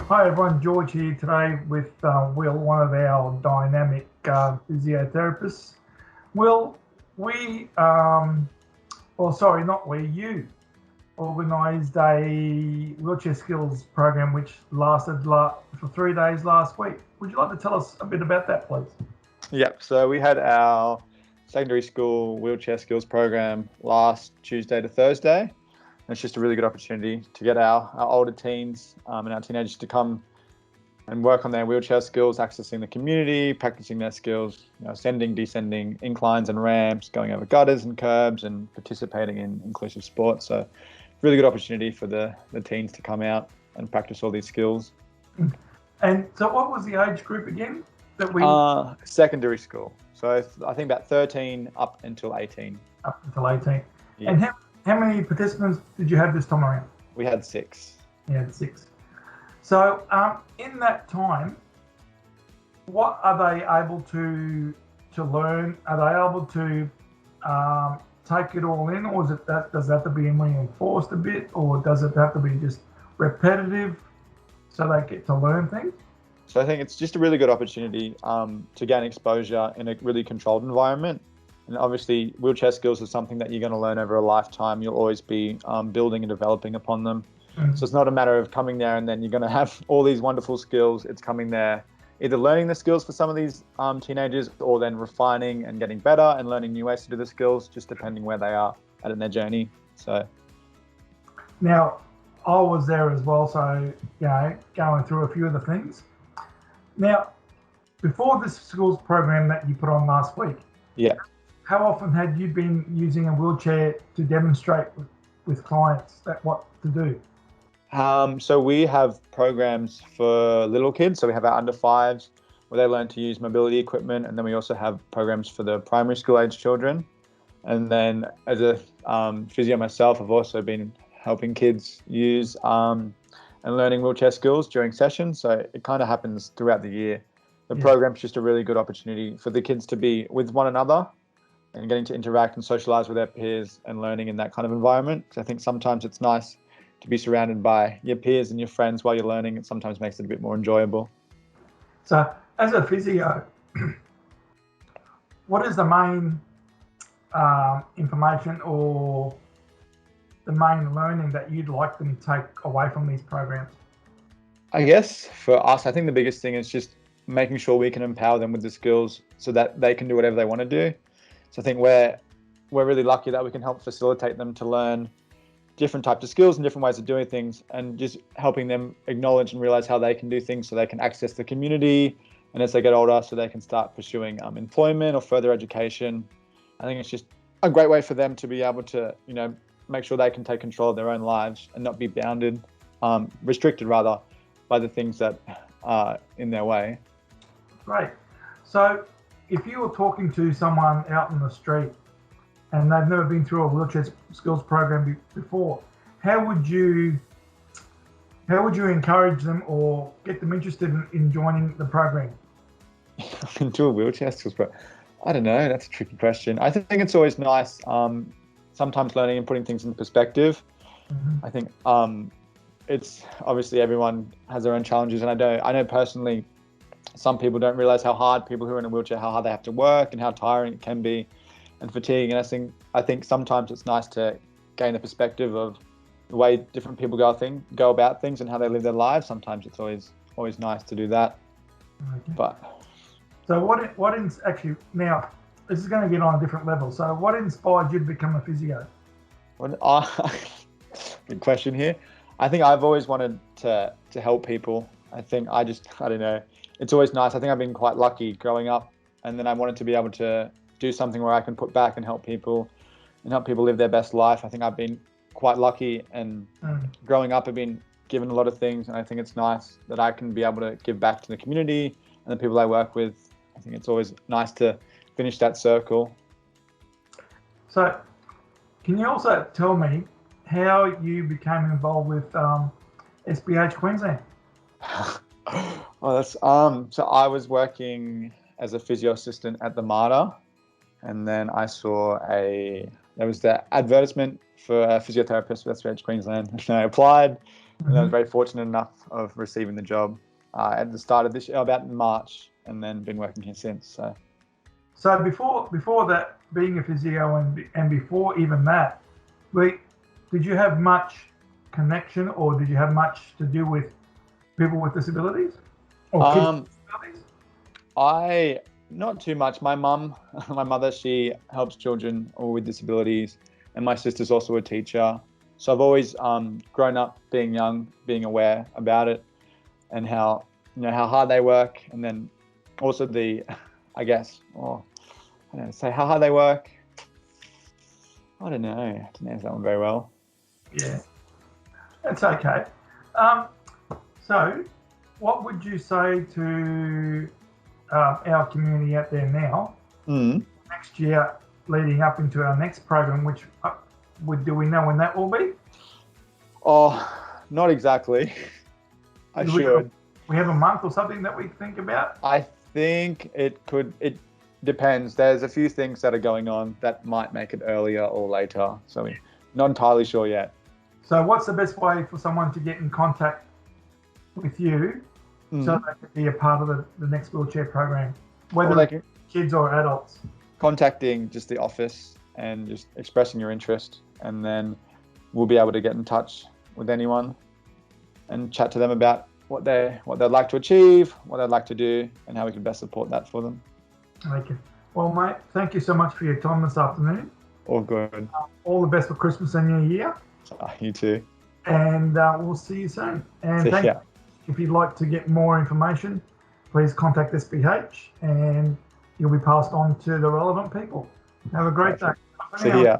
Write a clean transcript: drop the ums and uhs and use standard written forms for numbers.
Hi everyone, George here today with Will, one of our dynamic physiotherapists. Will, you organised a wheelchair skills program which lasted for 3 days last week. Would you like to tell us a bit about that, please? Yep. So we had our secondary school wheelchair skills program last Tuesday to Thursday. And it's just a really good opportunity to get our older teens and our teenagers to come and work on their wheelchair skills, accessing the community, practicing their skills, ascending, descending inclines and ramps, going over gutters and curbs, and participating in inclusive sports. So really good opportunity for the teens to come out and practice all these skills. And so what was the age group again that we... Secondary school. So I think about 13 up until 18. Up until 18. Yeah. And how many participants did you have this time around? We had 6. You had 6. So in that time, what are they able to learn? Are they able to take it all in, or does it have to be reinforced a bit, or does it have to be just repetitive so they get to learn things? So I think it's just a really good opportunity to gain exposure in a really controlled environment. And obviously, wheelchair skills is something that you're going to learn over a lifetime. You'll always be building and developing upon them. Mm-hmm. So it's not a matter of coming there and then you're going to have all these wonderful skills. It's coming there, either learning the skills for some of these teenagers, or then refining and getting better and learning new ways to do the skills, just depending where they are at in their journey. So now, I was there as well, so going through a few of the things. Now, before this schools program that you put on last week, how often had you been using a wheelchair to demonstrate with clients what to do? So we have programs for little kids. So we have our under 5s where they learn to use mobility equipment, and then we also have programs for the primary school age children. And then as a physio myself, I've also been helping kids use and learning wheelchair skills during sessions. So it kind of happens throughout the year. The program's just a really good opportunity for the kids to be with one another and getting to interact and socialize with their peers and learning in that kind of environment. Because I think sometimes it's nice to be surrounded by your peers and your friends while you're learning. It sometimes makes it a bit more enjoyable. So as a physio, what is the main information or the main learning that you'd like them to take away from these programs? I guess for us, I think the biggest thing is just making sure we can empower them with the skills so that they can do whatever they want to do. So I think we're really lucky that we can help facilitate them to learn different types of skills and different ways of doing things, and just helping them acknowledge and realize how they can do things so they can access the community, and as they get older, so they can start pursuing employment or further education. I think it's just a great way for them to be able to, make sure they can take control of their own lives and not be restricted rather, by the things that are in their way. Great. So if you were talking to someone out in the street and they've never been through a wheelchair skills program before, how would you encourage them or get them interested in joining the program? Into a wheelchair skills program? I don't know. That's a tricky question. I think it's always nice sometimes learning and putting things in perspective. Mm-hmm. I think it's obviously everyone has their own challenges, and I know personally some people don't realize how hard people who are in a wheelchair, how hard they have to work and how tiring it can be and fatiguing. And I think sometimes it's nice to gain the perspective of the way different people go about things and how they live their lives. Sometimes it's always nice to do that. Okay. But so what is actually, now this is going to get on a different level. So what inspired you to become a physio? Good question here. I think I've always wanted to help people. I don't know. It's always nice. I think I've been quite lucky growing up, and then I wanted to be able to do something where I can put back and help people live their best life. I think I've been quite lucky, and growing up I've been given a lot of things, and I think it's nice that I can be able to give back to the community and the people I work with. I think it's always nice to finish that circle. So can you also tell me how you became involved with SBH Queensland? So I was working as a physio assistant at the MARTA, and then I saw there was the advertisement for a physiotherapist with SBH Queensland, and I applied, And I was very fortunate enough of receiving the job at the start of this year, about March, and then been working here since. So before that, being a physio and before even that, did you have much connection, or did you have much to do with people with disabilities or kids with disabilities? Not too much. My mother, she helps children all with disabilities, and my sister's also a teacher. So I've always grown up being young, being aware about it, and how hard they work, and then also I guess, say how hard they work. I don't know. I didn't answer that one very well. Yeah, that's okay. So, what would you say to our community out there now, next year, leading up into our next program, which do we know when that will be? Oh, not exactly. I should. We have a month or something that we think about? I think it depends. There's a few things that are going on that might make it earlier or later. So we're not entirely sure yet. So what's the best way for someone to get in contact with you so they can be a part of the next wheelchair program, whether kids or adults? Contacting just the office and just expressing your interest, and then we'll be able to get in touch with anyone and chat to them about what they'd like to achieve, what they'd like to do, and how we can best support that for them. Okay. Well, mate, thank you so much for your time this afternoon. All good. All the best for Christmas and New Year. You too. And we'll see you soon. And thank you. If you'd like to get more information, please contact SPH and you'll be passed on to the relevant people. Have a great day. See ya.